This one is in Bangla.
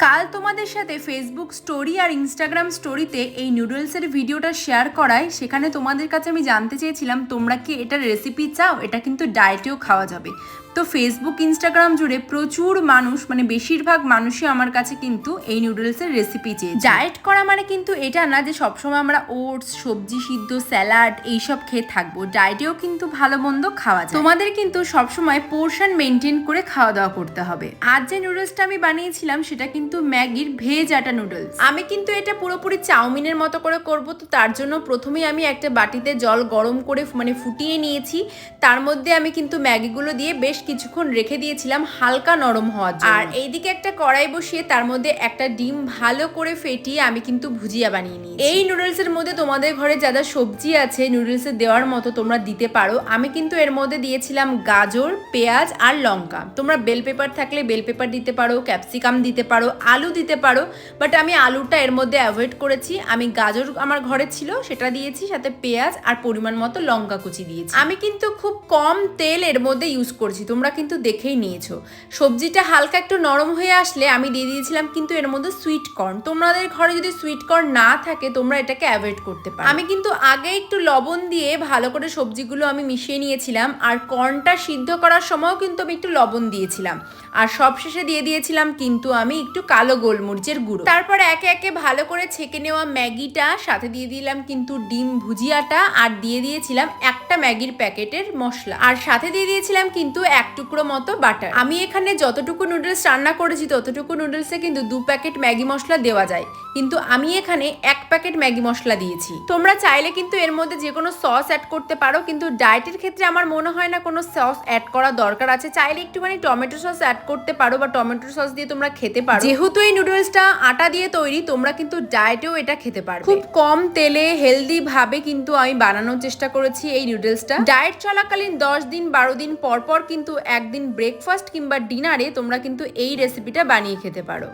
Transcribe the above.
কাল তোমাদের সাথে ফেসবুক স্টোরি আর ইনস্টাগ্রাম স্টোরিতে এই নুডলসের ভিডিওটা শেয়ার করায় সেখানে তোমাদের কাছে আমি জানতে চেয়েছিলাম তোমরা কি এটার রেসিপি চাও। এটা কিন্তু ডায়েটেও খাওয়া যাবে। তো ফেসবুক ইনস্টাগ্রাম জুড়ে প্রচুর মানুষ বেশিরভাগ মানুষই আমার কাছে কিন্তু এই নুডলসের রেসিপি চেয়ে। ডায়েট করা মানে কিন্তু এটা না যে সবসময় আমরা ওটস, সবজি সিদ্ধ, স্যালাড এইসব খেয়ে থাকবো। ডায়েটেও কিন্তু ভালো মন্দ খাওয়া যায়। তোমাদের কিন্তু সবসময় পোর্শন মেনটেন করে খাওয়া দাওয়া করতে হবে। আজ যে নুডলসটা আমি বানিয়েছিলাম সেটা কিন্তু ম্যাগির ভেজ আটা নুডলস। আমি কিন্তু এটা পুরোপুরি চাউমিনের মতো করে করব। তো তার জন্য প্রথমেই আমি একটা বাটিতে জল গরম করে ফুটিয়ে নিয়েছি। তার মধ্যে আমি কিন্তু ম্যাগিগুলো দিয়ে বেশ কিছুক্ষণ রেখে দিয়েছিলাম হালকা নরম হওয়ার জন্য। আর এইদিকে একটা কড়াই বসিয়ে তার মধ্যে একটা ডিম ভালো করে ফেটিয়ে আমি কিন্তু ভুজিয়া বানিয়ে নিয়েছি। এই নুডলসের মধ্যে তোমাদের ঘরে যা যা সবজি আছে নুডলসে দেওয়ার মতো তোমরা দিতে পারো। আমি কিন্তু এর মধ্যে দিয়েছিলাম গাজর, পেঁয়াজ আর লঙ্কা। তোমরা বেল পেপার থাকলে বেল পেপার দিতে পারো, ক্যাপসিকাম দিতে পারো, আলু দিতে পারো, বাট আমি আলুটা এর মধ্যে অ্যাভয়েড করেছি। আমি গাজর আমার ঘরে ছিল সেটা দিয়েছি, সাথে পেঁয়াজ আর পরিমাণ মতো লঙ্কা কুচি দিয়েছি। আমি কিন্তু খুব কম তেল এর মধ্যে ইউজ করছি, তোমরা কিন্তু দেখেই নিয়েছো। সবজিটা হালকা একটু নরম হয়ে আসলে আমি দিয়ে দিয়েছিলাম কিন্তু এর মধ্যে সুইট কর্ন। তোমাদের ঘরে যদি সুইট কর্ন না থাকে তোমরা এটাকে অ্যাভয়েড করতে পারো। আমি কিন্তু আগে একটু লবণ দিয়ে ভালো করে সবজিগুলো আমি মিশিয়ে নিয়েছিলাম, আর কর্নটা সিদ্ধ করার সময়ও কিন্তু আমি একটু লবণ দিয়েছিলাম, আর সবশেষে দিয়ে দিয়েছিলাম কিন্তু আমি একটু কালো গোলমরিচের গুঁড়ো। তারপরে একে একে ভালো করে ছেঁকে নেওয়া ম্যাগিটা, সাথে দিয়ে দিলাম কিন্তু ডিম ভুজিয়াটা, আর দিয়ে দিয়েছিলাম একটা ম্যাগির প্যাকেটের মশলা, আর সাথে দিয়ে দিয়েছিলাম কিন্তু এক টুকরো মতো বাটার। আমি এখানে যতটুকু নুডলস রান্না করেছি ততটুকু নুডলসে কিন্তু 2 প্যাকেট ম্যাগি মশলা দেওয়া যায়, কিন্তু আমি এখানে 1 প্যাকেট ম্যাগি মশলা দিয়েছি। তোমরা চাইলে কিন্তু এর মধ্যে যে কোনো সস অ্যাড করতে পারো, কিন্তু ডায়েটের ক্ষেত্রে আমার মনে হয় না কোনো সস অ্যাড করা দরকার আছে। চাইলে একটুখানি টমেটো সস অ্যাড করতে পারো বা টমেটো সস দিয়ে তোমরা খেতে পারো। যেহেতু এই নুডলসটা আটা দিয়ে তৈরি, তোমরা কিন্তু ডায়েটেও এটা খেতে পারো। খুব কম তেলে হেলদি ভাবে কিন্তু আমি বানানোর চেষ্টা করেছি এই নুডলসটা। ডায়েট চলাকালীন 10 দিন 12 দিন পর পর কিন্তু একদিন ব্রেকফাস্ট কিংবা ডিনারে তোমরা কিন্তু এই রেসিপিটা বানিয়ে খেতে পারো।